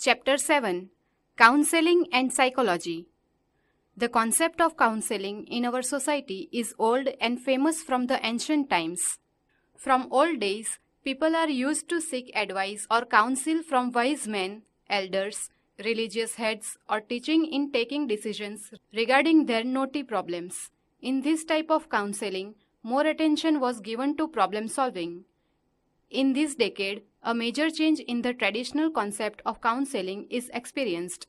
Chapter 7 Counselling and Psychology. The concept of counseling in our society is old and famous from the ancient times. From old days, people are used to seek advice or counsel from wise men, elders, religious heads, or teaching in taking decisions regarding their knotty problems. In this type of counseling, more attention was given to problem solving. In this decade, a major change in the traditional concept of counseling is experienced.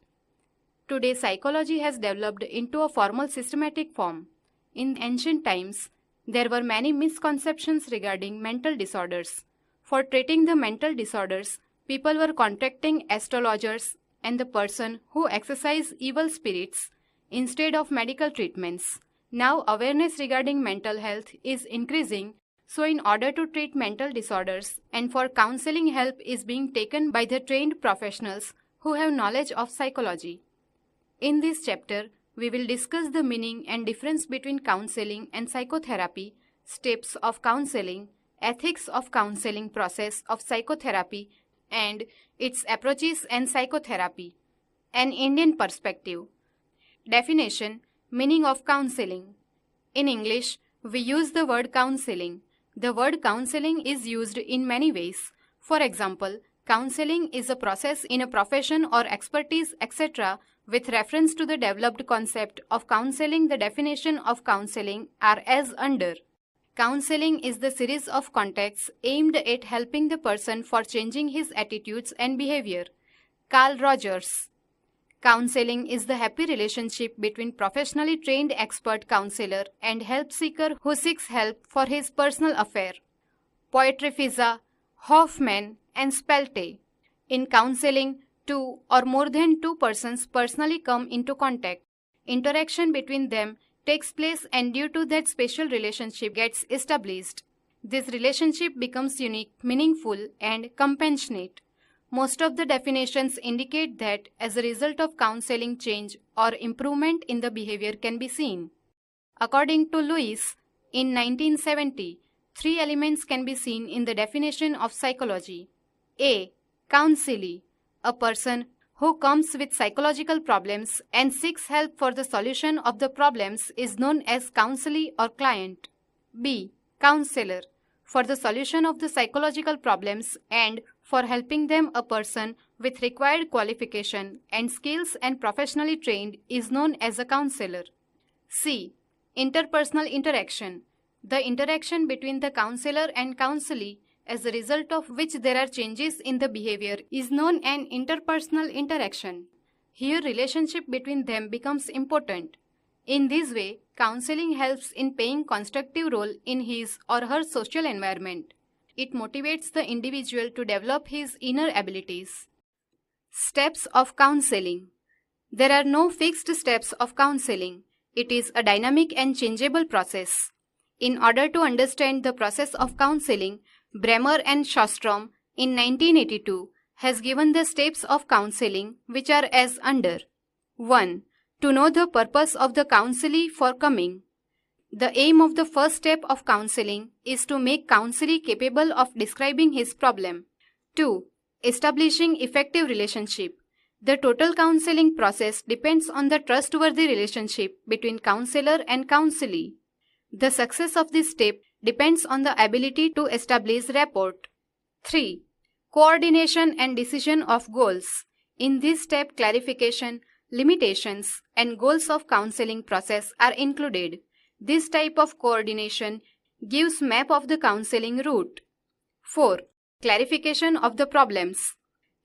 Today, psychology has developed into a formal systematic form. In ancient times, there were many misconceptions regarding mental disorders. For treating the mental disorders, people were contacting astrologers and the person who exorcise evil spirits instead of medical treatments. Now, awareness regarding mental health is increasing. So in order to treat mental disorders and for counseling, help is being taken by the trained professionals who have knowledge of psychology. In this chapter, we will discuss the meaning and difference between counseling and psychotherapy, steps of counseling, ethics of counseling process of psychotherapy, and its approaches and psychotherapy. An Indian perspective. Definition, meaning of counseling. In English, we use the word counseling. The word counseling is used in many ways. For example, counseling is a process in a profession or expertise, etc. With reference to the developed concept of counseling, the definition of counseling are as under. Counseling is the series of contacts aimed at helping the person for changing his attitudes and behavior. Carl Rogers. Counseling is the happy relationship between professionally trained expert counselor and help seeker who seeks help for his personal affair. Poitras, Hoffman, and Spelte. In counseling, two or more than two persons personally come into contact. Interaction between them takes place and due to that special relationship gets established. This relationship becomes unique, meaningful, and compassionate. Most of the definitions indicate that as a result of counseling, change or improvement in the behavior can be seen. According to Lewis, in 1970, three elements can be seen in the definition of psychology. A. Counselee, a person who comes with psychological problems and seeks help for the solution of the problems is known as counselee or client. B. Counselor, for the solution of the psychological problems and for helping them, a person with required qualification and skills and professionally trained is known as a counselor. C. Interpersonal interaction, the interaction between the counselor and counselee as a result of which there are changes in the behavior is known as interpersonal interaction. Here, relationship between them becomes important. In this way, counseling helps in playing constructive role in his or her social environment. It motivates the individual to develop his inner abilities. Steps of counseling. There are no fixed steps of counseling. It is a dynamic and changeable process. In order to understand the process of counseling, Bremer and Shostrom in 1982 has given the steps of counseling which are as under. 1. To know the purpose of the counselee for coming. The aim of the first step of counseling is to make counselee capable of describing his problem. 2. Establishing effective relationship. The total counseling process depends on the trustworthy relationship between counselor and counselee. The success of this step depends on the ability to establish rapport. 3. Coordination and decision of goals. In this step, clarification, limitations, and goals of counseling process are included. This type of coordination gives map of the counseling route. 4. Clarification of the problems.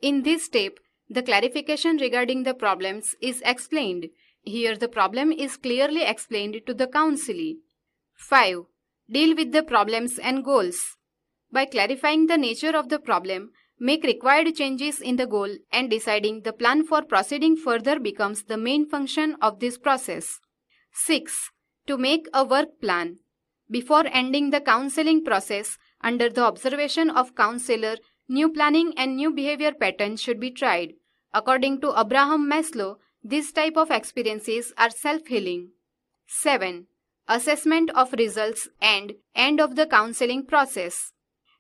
In this step, the clarification regarding the problems is explained. Here the problem is clearly explained to the counselee. 5. Deal with the problems and goals. By clarifying the nature of the problem, make required changes in the goal and deciding the plan for proceeding further becomes the main function of this process. 6. To make a work plan. Before ending the counseling process, under the observation of counselor, new planning and new behavior patterns should be tried. According to Abraham Maslow, this type of experiences are self-healing. 7. Assessment of results and end of the counseling process.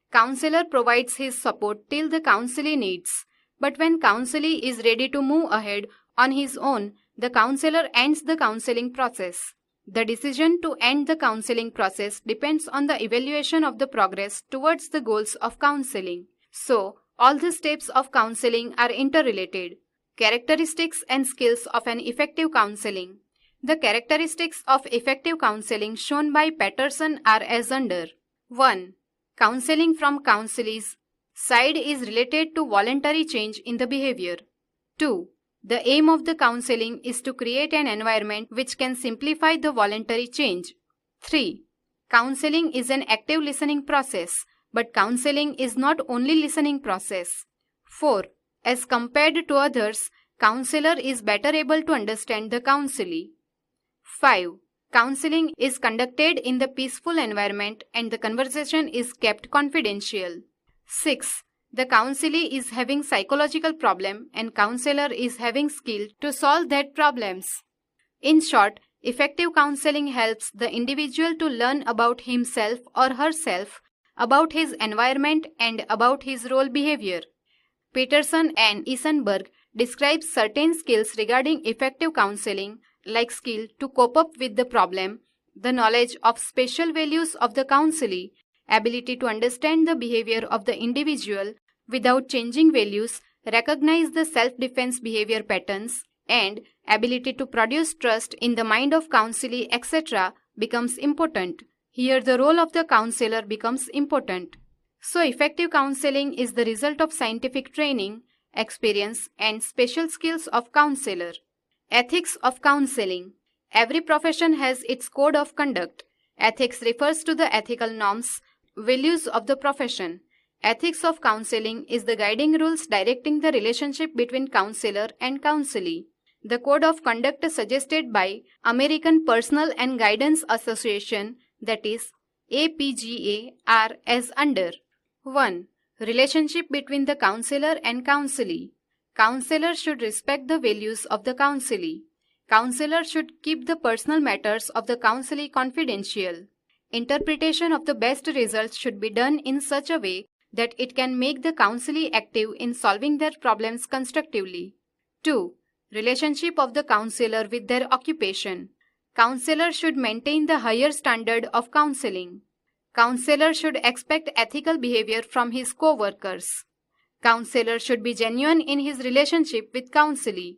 Counselor provides his support till the counselee needs. But when counselee is ready to move ahead on his own, the counselor ends the counseling process. The decision to end the counseling process depends on the evaluation of the progress towards the goals of counseling. So, all the steps of counseling are interrelated. Characteristics and skills of an effective counseling. The characteristics of effective counseling shown by Patterson are as under. 1. Counseling from counselee's side is related to voluntary change in the behavior. 2. The aim of the counseling is to create an environment which can simplify the voluntary change. 3. Counseling is an active listening process, but counseling is not only listening process. 4. As compared to others, counselor is better able to understand the counselee. 5. Counseling is conducted in the peaceful environment and the conversation is kept confidential. 6. The counselee is having psychological problem and counselor is having skill to solve that problems. In short, effective counseling helps the individual to learn about himself or herself, about his environment and about his role behavior. Peterson and Eisenberg describe certain skills regarding effective counseling like skill to cope up with the problem, the knowledge of special values of the counselee, ability to understand the behavior of the individual without changing values, recognize the self-defense behavior patterns, and ability to produce trust in the mind of counselee, etc. becomes important. Here the role of the counselor becomes important. So effective counseling is the result of scientific training, experience, and special skills of counselor. Ethics of counseling. Every profession has its code of conduct. Ethics refers to the ethical norms, values of the profession. Ethics of counseling is the guiding rules directing the relationship between counselor and counselee. The code of conduct suggested by American Personal and Guidance Association, that is APGA, are as under. 1. Relationship between the counselor and counselee. Counselor should respect the values of the counselee. Counselor should keep the personal matters of the counselee confidential. Interpretation of the best results should be done in such a way that it can make the counselee active in solving their problems constructively. 2. Relationship of the counselor with their occupation. Counselor should maintain the higher standard of counseling. Counselor should expect ethical behavior from his co-workers. Counselor should be genuine in his relationship with counselee.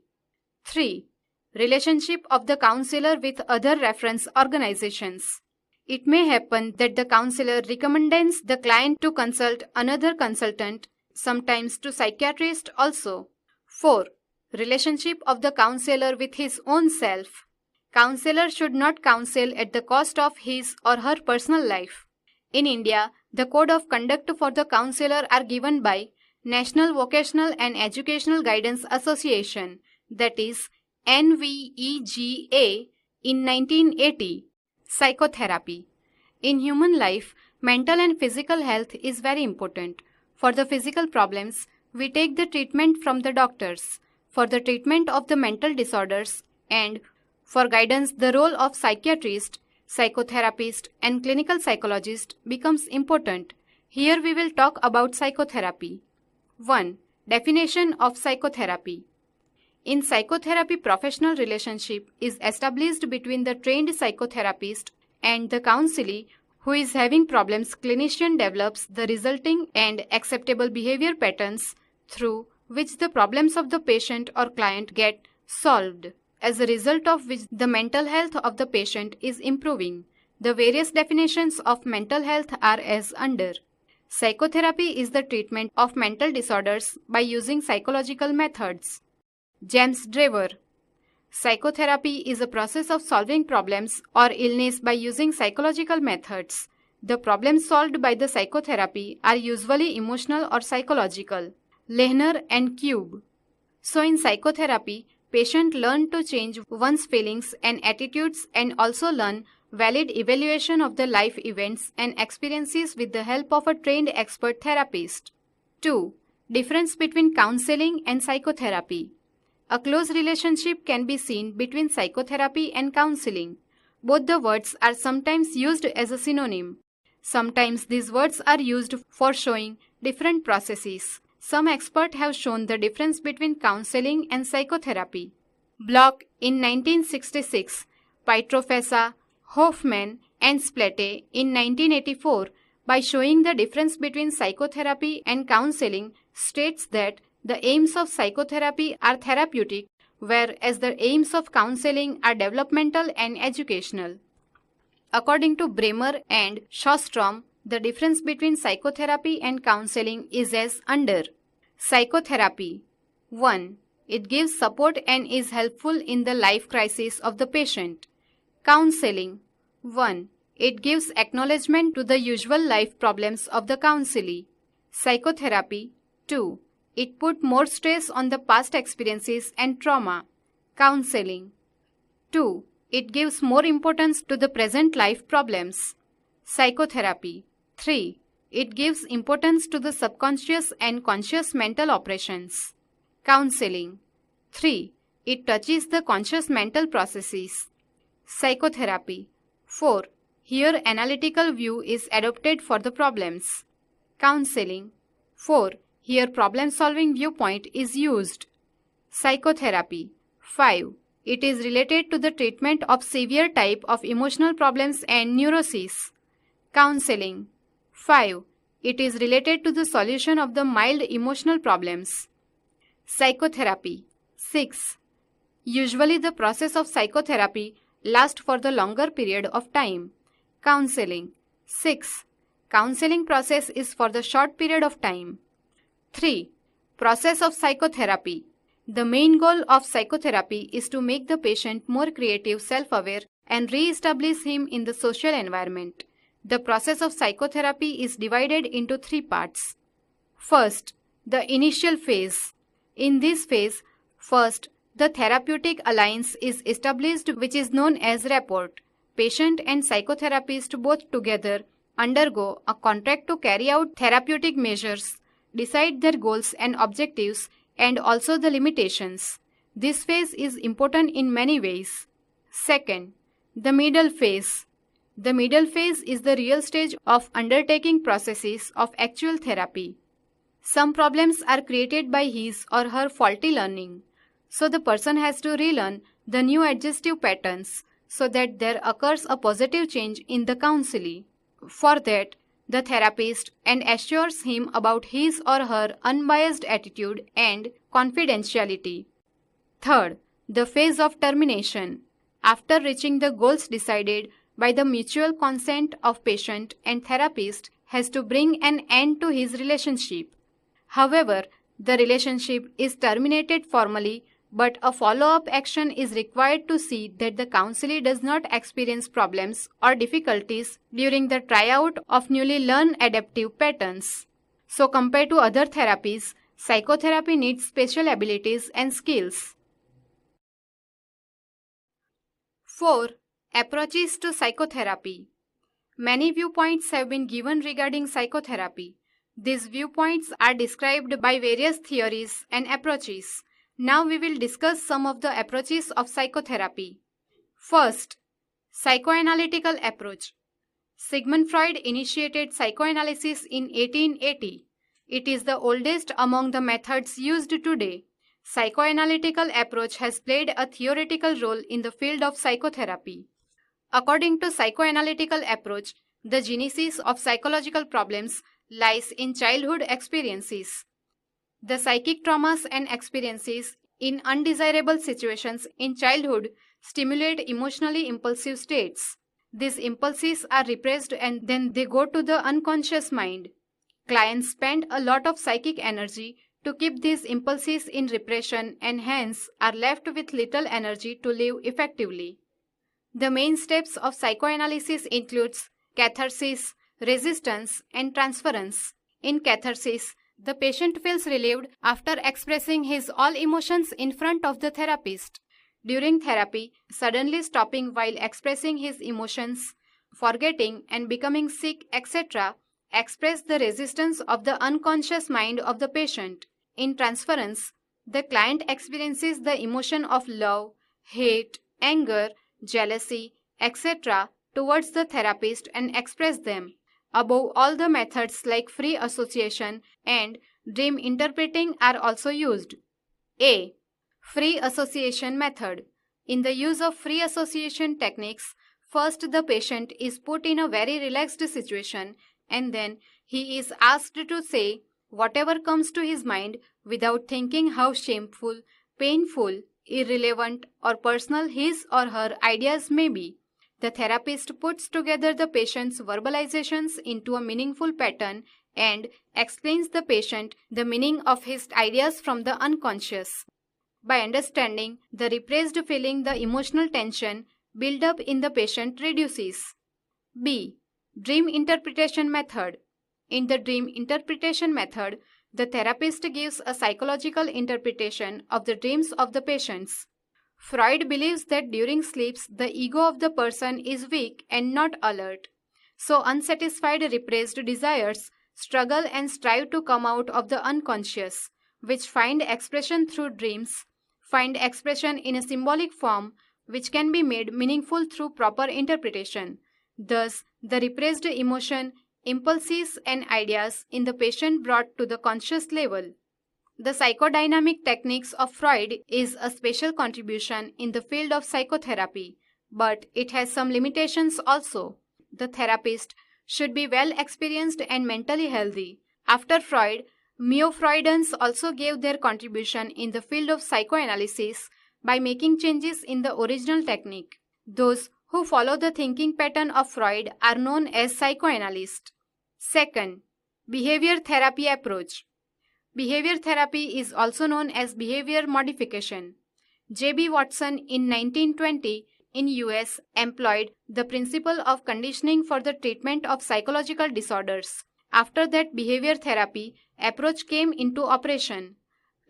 3. Relationship of the counselor with other reference organizations. It may happen that the counselor recommends the client to consult another consultant, sometimes to psychiatrist also. 4. Relationship of the counselor with his own self. Counselor should not counsel at the cost of his or her personal life. In India, the code of conduct for the counselor are given by National Vocational and Educational Guidance Association, that is NVEGA, in 1980. Psychotherapy. In human life, mental and physical health is very important. For the physical problems, we take the treatment from the doctors. For the treatment of the mental disorders and for guidance, the role of psychiatrist, psychotherapist, and clinical psychologist becomes important. Here we will talk about psychotherapy. 1. Definition of psychotherapy. In psychotherapy, professional relationship is established between the trained psychotherapist and the counselee who is having problems. Clinician develops the resulting and acceptable behavior patterns through which the problems of the patient or client get solved, as a result of which the mental health of the patient is improving. The various definitions of mental health are as under. Psychotherapy is the treatment of mental disorders by using psychological methods. James Draver. Psychotherapy is a process of solving problems or illness by using psychological methods. The problems solved by the psychotherapy are usually emotional or psychological. Lehner and Cube. So in psychotherapy, patients learn to change one's feelings and attitudes and also learn valid evaluation of the life events and experiences with the help of a trained expert therapist. 2. Difference between counseling and psychotherapy. A close relationship can be seen between psychotherapy and counseling. Both the words are sometimes used as a synonym. Sometimes these words are used for showing different processes. some experts have shown the difference between counseling and psychotherapy. Bloch in 1966, Pietrofessa, Hoffman, and Splette in 1984, by showing the difference between psychotherapy and counseling, states that the aims of psychotherapy are therapeutic, whereas the aims of counseling are developmental and educational. According to Bremer and Shostrom, the difference between psychotherapy and counseling is as under. Psychotherapy 1. It gives support and is helpful in the life crisis of the patient. Counseling 1. It gives acknowledgement to the usual life problems of the counselee. Psychotherapy 2. It put more stress on the past experiences and trauma. Counseling 2. It gives more importance to the present life problems. Psychotherapy 3. It gives importance to the subconscious and conscious mental operations. Counseling 3. It touches the conscious mental processes. Psychotherapy 4. Here analytical view is adopted for the problems. Counseling 4. Here problem-solving viewpoint is used. Psychotherapy 5. It is related to the treatment of severe type of emotional problems and neuroses. Counseling 5. It is related to the solution of the mild emotional problems. Psychotherapy 6. Usually the process of psychotherapy lasts for the longer period of time. Counseling 6. Counseling process is for the short period of time. 3. Process of psychotherapy. The main goal of psychotherapy is to make the patient more creative, self-aware, and re-establish him in the social environment. The process of psychotherapy is divided into 3 parts. First, the initial phase. In this phase, first, the therapeutic alliance is established, which is known as rapport. Patient and psychotherapist both together undergo a contract to carry out therapeutic measures, decide their goals and objectives, and also the limitations. This phase is important in many ways. Second, the middle phase. The middle phase is the real stage of undertaking processes of actual therapy. Some problems are created by his or her faulty learning, so the person has to relearn the new adjustive patterns so that there occurs a positive change in the counselee. For that, the therapist assures him about his or her unbiased attitude and confidentiality. Third, the phase of termination. After reaching the goals decided by the mutual consent of patient and therapist, has to bring an end to his relationship. However, the relationship is terminated formally, but a follow-up action is required to see that the counselee does not experience problems or difficulties during the tryout of newly learned adaptive patterns. So compared to other therapies, psychotherapy needs special abilities and skills. 4. Approaches to psychotherapy. Many viewpoints have been given regarding psychotherapy. These viewpoints are described by various theories and approaches. Now we will discuss some of the approaches of psychotherapy. First, psychoanalytical approach. Sigmund Freud initiated psychoanalysis in 1880. It is the oldest among the methods used today. Psychoanalytical approach has played a theoretical role in the field of psychotherapy. According to psychoanalytical approach, the genesis of psychological problems lies in childhood experiences. The psychic traumas and experiences in undesirable situations in childhood stimulate emotionally impulsive states. These impulses are repressed and then they go to the unconscious mind. Clients spend a lot of psychic energy to keep these impulses in repression and hence are left with little energy to live effectively. The main steps of psychoanalysis includes catharsis, resistance, and transference. In catharsis, the patient feels relieved after expressing his all emotions in front of the therapist. During therapy, suddenly stopping while expressing his emotions, forgetting and becoming sick, etc., express the resistance of the unconscious mind of the patient. In transference, the client experiences the emotion of love, hate, anger, jealousy, etc. towards the therapist and express them. Above all, the methods like free association and dream interpreting are also used. A. Free association method. In the use of free association techniques, first the patient is put in a very relaxed situation and then he is asked to say whatever comes to his mind without thinking how shameful, painful, irrelevant, or personal his or her ideas may be. The therapist puts together the patient's verbalizations into a meaningful pattern and explains the patient the meaning of his ideas from the unconscious. By understanding the repressed feeling, the emotional tension built up in the patient reduces. B. Dream interpretation method. In the dream interpretation method, the therapist gives a psychological interpretation of the dreams of the patients. Freud believes that during sleeps, the ego of the person is weak and not alert. So unsatisfied repressed desires struggle and strive to come out of the unconscious, which find expression through dreams, find expression in a symbolic form, which can be made meaningful through proper interpretation. Thus, the repressed emotion, impulses and ideas in the patient brought to the conscious level. The psychodynamic techniques of Freud is a special contribution in the field of psychotherapy, but it has some limitations also. The therapist should be well experienced and mentally healthy. After Freud, Neo-Freudians also gave their contribution in the field of psychoanalysis by making changes in the original technique. Those who follow the thinking pattern of Freud are known as psychoanalysts. Second, behavior therapy approach. Behavior therapy is also known as behavior modification. J.B. Watson in 1920 in US employed the principle of conditioning for the treatment of psychological disorders. After that, behavior therapy approach came into operation.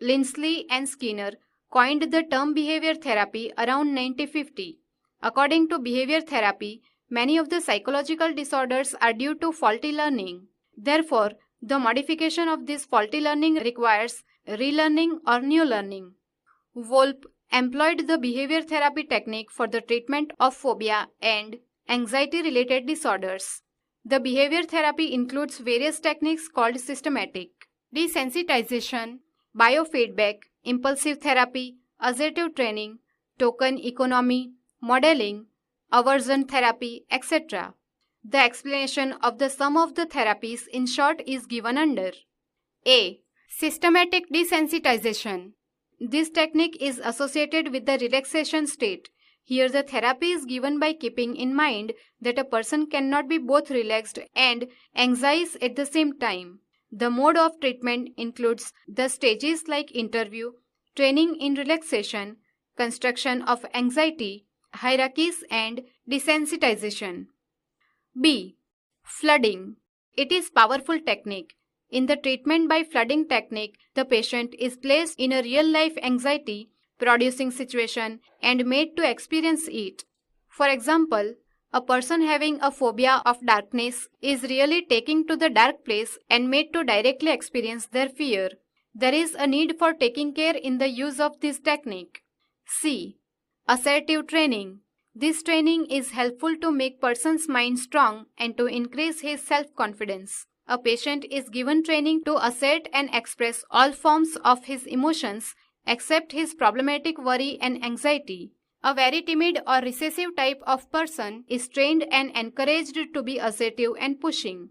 Lindsley and Skinner coined the term behavior therapy around 1950. According to behavior therapy, many of the psychological disorders are due to faulty learning. Therefore, the modification of this faulty learning requires relearning or new learning. Wolpe employed the behavior therapy technique for the treatment of phobia and anxiety-related disorders. The behavior therapy includes various techniques called systematic desensitization, biofeedback, impulsive therapy, assertive training, token economy, modeling, aversion therapy, etc. The explanation of the sum of the therapies in short is given under A. Systematic desensitization. This technique is associated with the relaxation state. Here the therapy is given by keeping in mind that a person cannot be both relaxed and anxious at the same time. The mode of treatment includes the stages like interview, training in relaxation, construction of anxiety, hierarchies and desensitization. B. Flooding. It is powerful technique. In the treatment by flooding technique, the patient is placed in a real-life anxiety producing situation and made to experience it. For example, a person having a phobia of darkness is really taken to the dark place and made to directly experience their fear. There is a need for taking care in the use of this technique. C. Assertive training. This training is helpful to make person's mind strong and to increase his self-confidence. A patient is given training to assert and express all forms of his emotions except his problematic worry and anxiety. A very timid or recessive type of person is trained and encouraged to be assertive and pushing.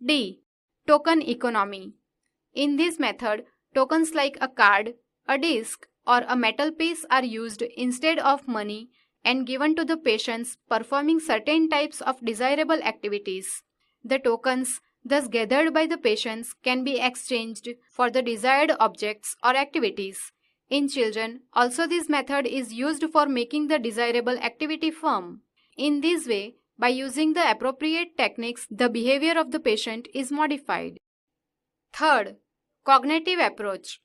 D. Token economy. In this method, tokens like a card, a disc, or a metal piece are used instead of money and given to the patients performing certain types of desirable activities. The tokens thus gathered by the patients can be exchanged for the desired objects or activities. In children, also this method is used for making the desirable activity firm. In this way, by using the appropriate techniques, the behavior of the patient is modified. Third, cognitive approach.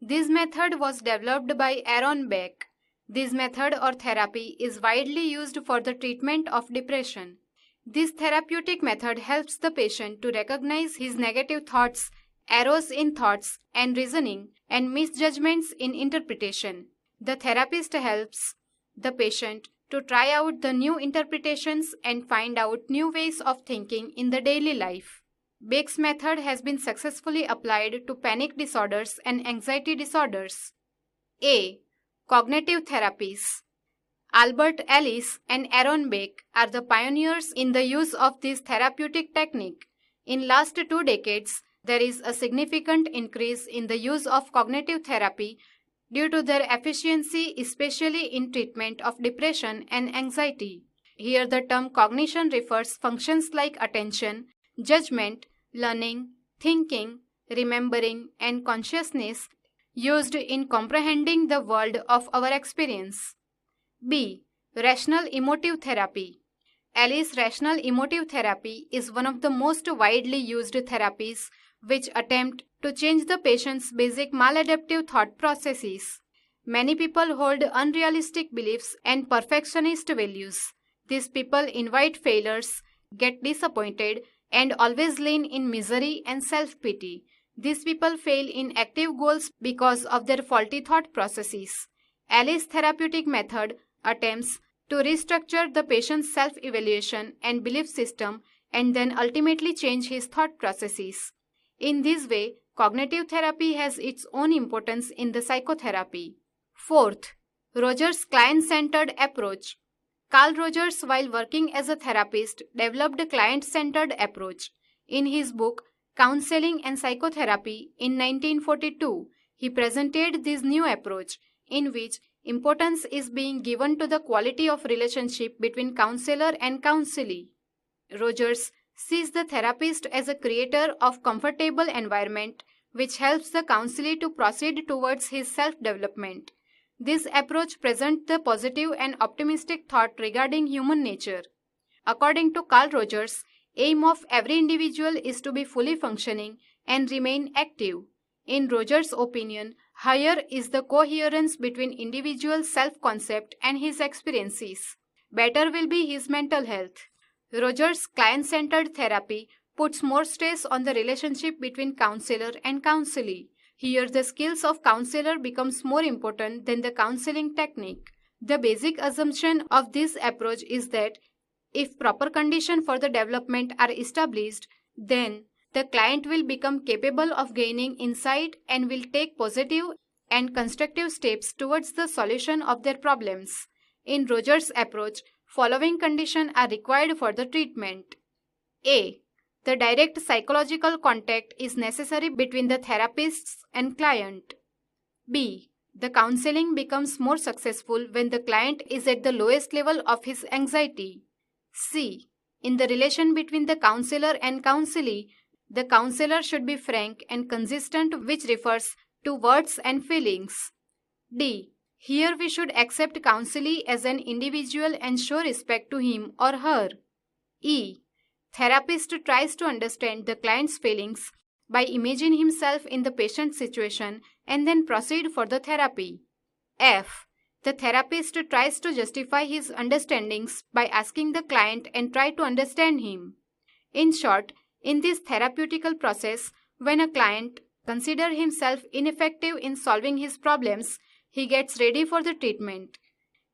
This method was developed by Aaron Beck. This method or therapy is widely used for the treatment of depression. This therapeutic method helps the patient to recognize his negative thoughts, errors in thoughts and reasoning, and misjudgments in interpretation. The therapist helps the patient to try out the new interpretations and find out new ways of thinking in the daily life. Beck's method has been successfully applied to panic disorders and anxiety disorders. A. Cognitive therapies. Albert Ellis and Aaron Beck are the pioneers in the use of this therapeutic technique. In last 2 decades, there is a significant increase in the use of cognitive therapy due to their efficiency, especially in treatment of depression and anxiety. Here the term cognition refers functions like attention, judgment, learning, thinking, remembering, and consciousness used in comprehending the world of our experience. B. Rational emotive therapy. Ellis' rational emotive therapy is one of the most widely used therapies which attempt to change the patient's basic maladaptive thought processes. Many people hold unrealistic beliefs and perfectionist values. These people invite failures, get disappointed, and always lean in misery and self-pity. These people fail in active goals because of their faulty thought processes. Ellis' therapeutic method attempts to restructure the patient's self-evaluation and belief system and then ultimately change his thought processes. In this way, cognitive therapy has its own importance in the psychotherapy. Fourth, Rogers' client-centered approach. Carl Rogers, while working as a therapist, developed a client-centered approach. In his book, Counselling and Psychology in 1942, he presented this new approach in which importance is being given to the quality of relationship between counselor and counselee. Rogers sees the therapist as a creator of comfortable environment which helps the counselee to proceed towards his self-development. This approach presents the positive and optimistic thought regarding human nature. According to Carl Rogers, aim of every individual is to be fully functioning and remain active. In Rogers' opinion, higher is the coherence between individual self-concept and his experiences. Better will be his mental health. Rogers' client-centered therapy puts more stress on the relationship between counselor and counselee. Here, the skills of counselor becomes more important than the counseling technique. The basic assumption of this approach is that if proper conditions for the development are established, then the client will become capable of gaining insight and will take positive and constructive steps towards the solution of their problems. In Rogers' approach, following conditions are required for the treatment. A. The direct psychological contact is necessary between the therapists and client. B. The counseling becomes more successful when the client is at the lowest level of his anxiety. C. In the relation between the counselor and counselee, the counselor should be frank and consistent, which refers to words and feelings. D. Here we should accept counselee as an individual and show respect to him or her. E. Therapist tries to understand the client's feelings by imagining himself in the patient's situation and then proceed for the therapy. F. The therapist tries to justify his understandings by asking the client and try to understand him. In short, in this therapeutical process, when a client considers himself ineffective in solving his problems, he gets ready for the treatment.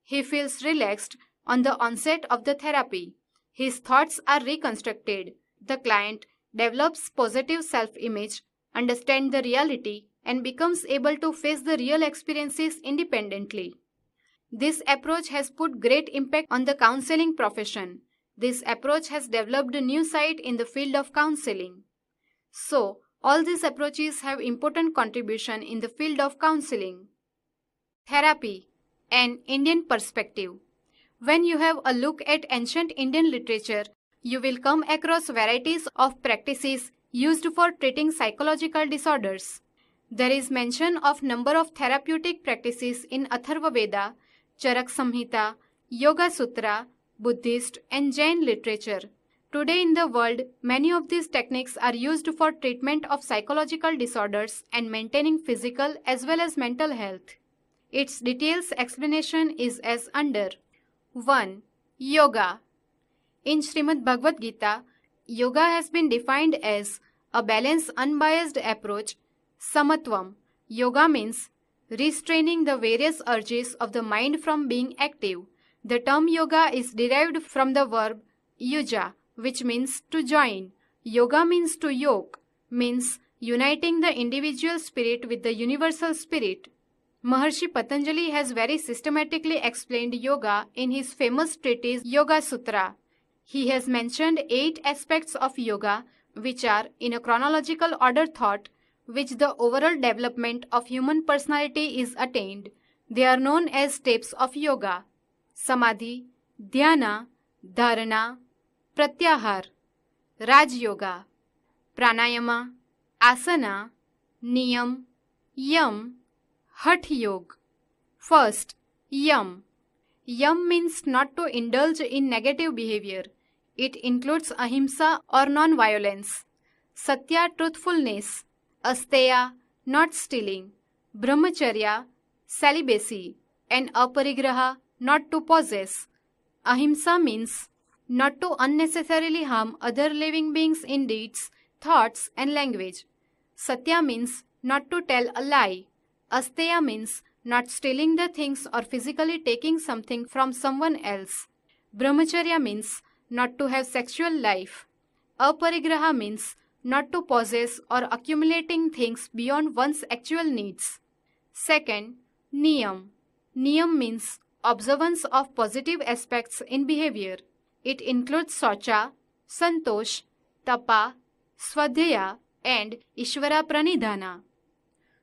He feels relaxed on the onset of the therapy. His thoughts are reconstructed. The client develops positive self-image, understands the reality, and becomes able to face the real experiences independently. This approach has put great impact on the counseling profession. This approach has developed a new site in the field of counseling. So, all these approaches have important contribution in the field of counseling. Therapy, an Indian perspective. When you have a look at ancient Indian literature, you will come across varieties of practices used for treating psychological disorders. There is mention of number of therapeutic practices in Atharva Veda, Charak Samhita, Yoga Sutra, Buddhist and Jain literature. Today in the world, many of these techniques are used for treatment of psychological disorders and maintaining physical as well as mental health. Its details explanation is as under. 1. Yoga. In Srimad Bhagavad Gita, yoga has been defined as a balanced, unbiased approach. Samatvam. Yoga means restraining the various urges of the mind from being active. The term yoga is derived from the verb yuja, which means to join. Yoga means to yoke, means uniting the individual spirit with the universal spirit. Maharshi Patanjali has very systematically explained yoga in his famous treatise Yoga Sutra. He has mentioned 8 aspects of yoga which are in a chronological order thought, which the overall development of human personality is attained. They are known as steps of yoga: Samadhi, Dhyana, Dharana, Pratyahar, Raj Yoga, Pranayama, Asana, Niyam, Yam, Hatha Yoga. First, Yam. Yam means not to indulge in negative behavior. It includes ahimsa or non-violence, satya, truthfulness, asteya, not stealing, brahmacharya, celibacy, and aparigraha, not to possess. Ahimsa means not to unnecessarily harm other living beings in deeds, thoughts, and language. Satya means not to tell a lie. Asteya means not stealing the things or physically taking something from someone else. Brahmacharya means not to have sexual life. Aparigraha means not to possess or accumulating things beyond one's actual needs. Second, Niyam. Niyam means observance of positive aspects in behavior. It includes Socha, Santosh, Tapa, Swadhyaya, and Ishvara Pranidhana.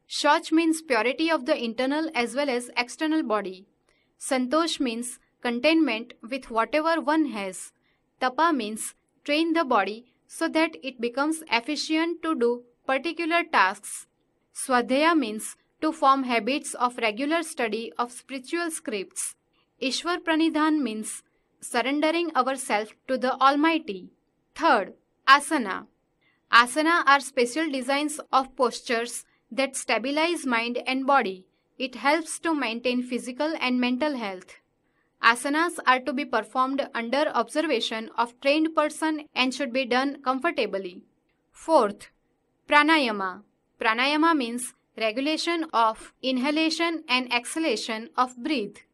Shauch means purity of the internal as well as external body. Santosh means containment with whatever one has. Tapa means train the body so that it becomes efficient to do particular tasks. Swadhyaya means to form habits of regular study of spiritual scripts. Ishwar Pranidhan means surrendering ourselves to the Almighty. Third, Asana. Asana are special designs of postures that stabilize mind and body. It helps to maintain physical and mental health. Asanas are to be performed under observation of trained person and should be done comfortably. Fourth, Pranayama. Pranayama means regulation of inhalation and exhalation of breath.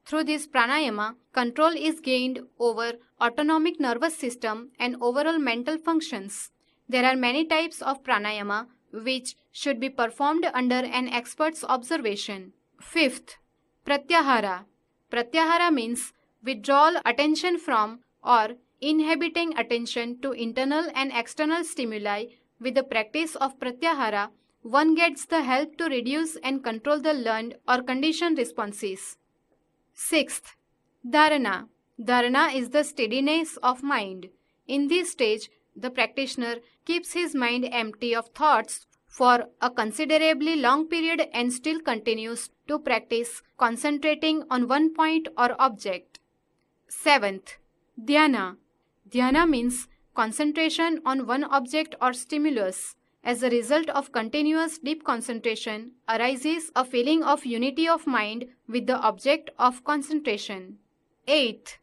Through this pranayama, control is gained over autonomic nervous system and overall mental functions. There are many types of pranayama which should be performed under an expert's observation. Fifth, Pratyahara. Pratyahara means withdrawal attention from or inhibiting attention to internal and external stimuli. With the practice of Pratyahara, one gets the help to reduce and control the learned or conditioned responses. Sixth, Dharana. Dharana is the steadiness of mind. In this stage, the practitioner keeps his mind empty of thoughts for a considerably long period and still continues to practice concentrating on one point or object. Seventh, Dhyana. Dhyana means concentration on one object or stimulus. As a result of continuous deep concentration arises a feeling of unity of mind with the object of concentration. Eighth,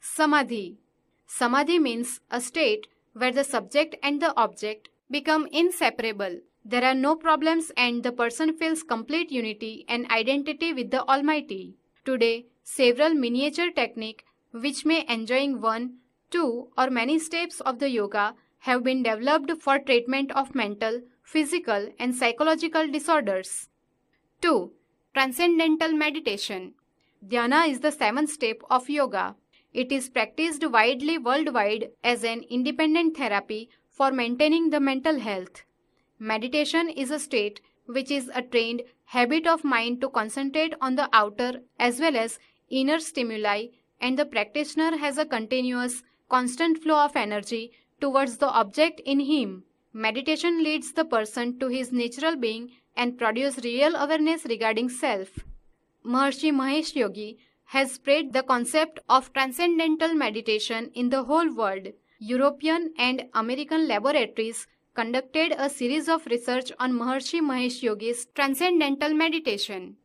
Samadhi. Samadhi means a state where the subject and the object become inseparable. There are no problems and the person feels complete unity and identity with the Almighty. Today, several miniature techniques which may enjoying one, two or many steps of the yoga have been developed for treatment of mental, physical and psychological disorders. 2. Transcendental meditation. Dhyana is the 7th step of yoga. It is practiced widely worldwide as an independent therapy for maintaining the mental health. Meditation is a state which is a trained habit of mind to concentrate on the outer as well as inner stimuli, and the practitioner has a continuous, constant flow of energy towards the object in him. Meditation leads the person to his natural being and produces real awareness regarding self. Maharshi Mahesh Yogi has spread the concept of transcendental meditation in the whole world. European and American laboratories conducted a series of research on Maharshi Mahesh Yogi's transcendental meditation.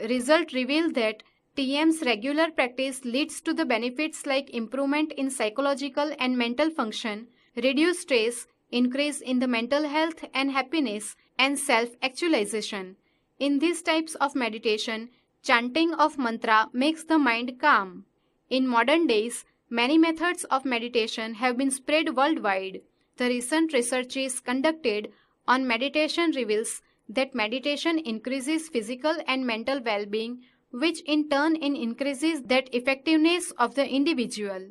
Results reveal that TM's regular practice leads to the benefits like improvement in psychological and mental function, reduced stress, increase in the mental health and happiness, and self-actualization. In these types of meditation, chanting of mantra makes the mind calm. In modern days, many methods of meditation have been spread worldwide. The recent research is conducted on meditation reveals that meditation increases physical and mental well-being, which in turn increases that effectiveness of the individual.